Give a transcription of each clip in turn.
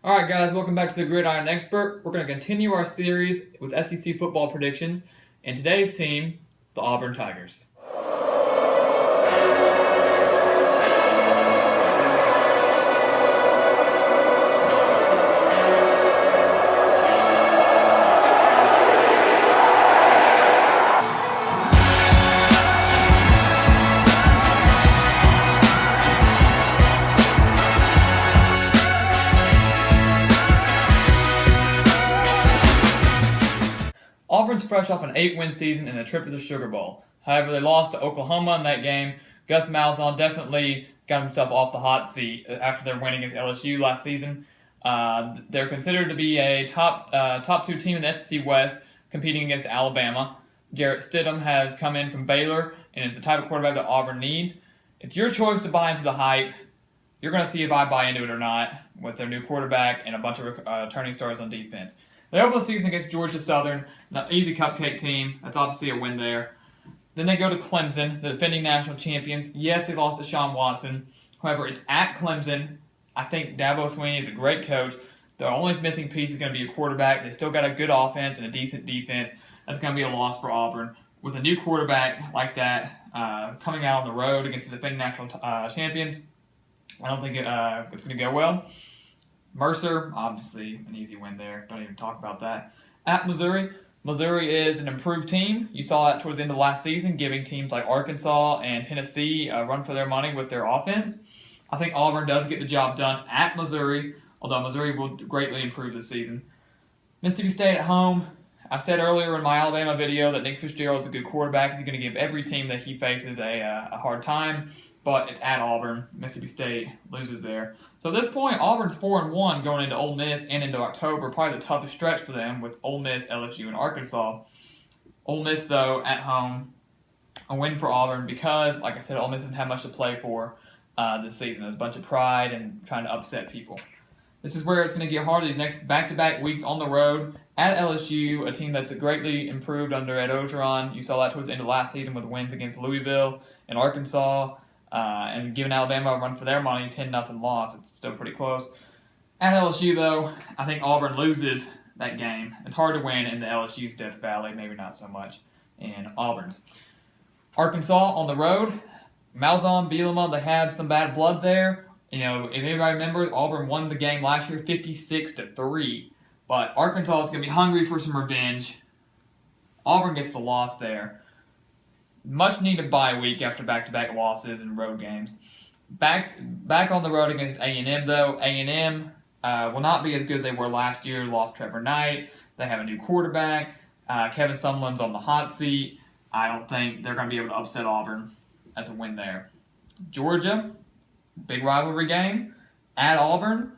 Alright guys, welcome back to the Gridiron Expert. We're going to continue our series with SEC football predictions, and today's team, the Auburn Tigers. Auburn's fresh off an 8-win season and a trip to the Sugar Bowl. However, they lost to Oklahoma in that game. Gus Malzahn definitely got himself off the hot seat after their win against LSU last season. They're considered to be a top two team in the SEC West, competing against Alabama. Jarrett Stidham has come in from Baylor and is the type of quarterback that Auburn needs. It's your choice to buy into the hype. You're going to see if I buy into it or not with their new quarterback and a bunch of returning stars on defense. They open the season against Georgia Southern, an easy cupcake team. That's obviously a win there. Then they go to Clemson, the defending national champions. Yes, they lost to Sean Watson. However, it's at Clemson. I think Dabo Swinney is a great coach. The only missing piece is going to be a quarterback. They still got a good offense and a decent defense. That's going to be a loss for Auburn. With a new quarterback like that coming out on the road against the defending national champions, I don't think it's going to go well. Mercer, obviously an easy win there. Don't even talk about that. At Missouri, Missouri is an improved team. You saw that towards the end of last season, giving teams like Arkansas and Tennessee a run for their money with their offense. I think Auburn does get the job done at Missouri, although Missouri will greatly improve this season. Mississippi State at home. I've said earlier in my Alabama video that Nick Fitzgerald is a good quarterback. He's going to give every team that he faces a hard time, but it's at Auburn. Mississippi State loses there. So at this point, Auburn's 4-1 going into Ole Miss and into October. Probably the toughest stretch for them with Ole Miss, LSU, and Arkansas. Ole Miss, though, at home, a win for Auburn because, like I said, Ole Miss doesn't have much to play for this season. There's a bunch of pride and trying to upset people. This is where it's going to get hard these next back-to-back weeks on the road at LSU, a team that's greatly improved under Ed Orgeron. You saw that towards the end of last season with wins against Louisville and Arkansas. And giving Alabama a run for their money, 10-0 loss. It's still pretty close. At LSU, though, I think Auburn loses that game. It's hard to win in the LSU's Death Valley, maybe not so much in Auburn's. Arkansas on the road. Malzahn, Bielema, they have some bad blood there. You know, if anybody remembers, Auburn won the game last year 56-3. But Arkansas is going to be hungry for some revenge. Auburn gets the loss there. Much needed bye week after back-to-back losses and road games. Back on the road against A&M, though. A&M will not be as good as they were last year. Lost Trevor Knight. They have a new quarterback. Kevin Sumlin's on the hot seat. I don't think they're going to be able to upset Auburn. That's a win there. Georgia, big rivalry game. At Auburn,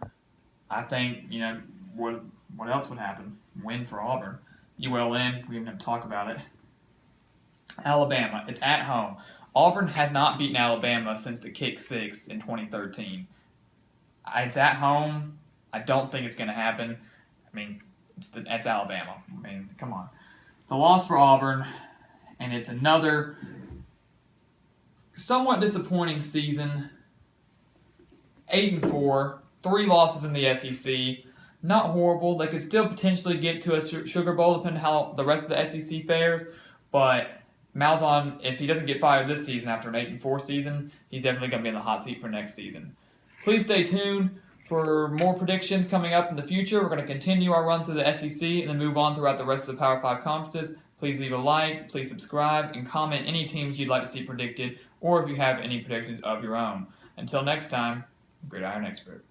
I think, you know, what else would happen? Win for Auburn. ULM, we even have to talk about it. Alabama, it's at home. Auburn has not beaten Alabama since the kick six in 2013. It's at home. I don't think it's going to happen. I mean, it's Alabama. I mean, come on. It's a loss for Auburn, and it's another somewhat disappointing season. 8-4, 3 losses in the SEC. Not horrible. They could still potentially get to a Sugar Bowl, depending on how the rest of the SEC fares, but Malzahn, if he doesn't get fired this season after an 8-4 season, he's definitely going to be in the hot seat for next season. Please stay tuned for more predictions coming up in the future. We're going to continue our run through the SEC and then move on throughout the rest of the Power 5 conferences. Please leave a like, please subscribe, and comment any teams you'd like to see predicted, or if you have any predictions of your own. Until next time, Gridiron Expert.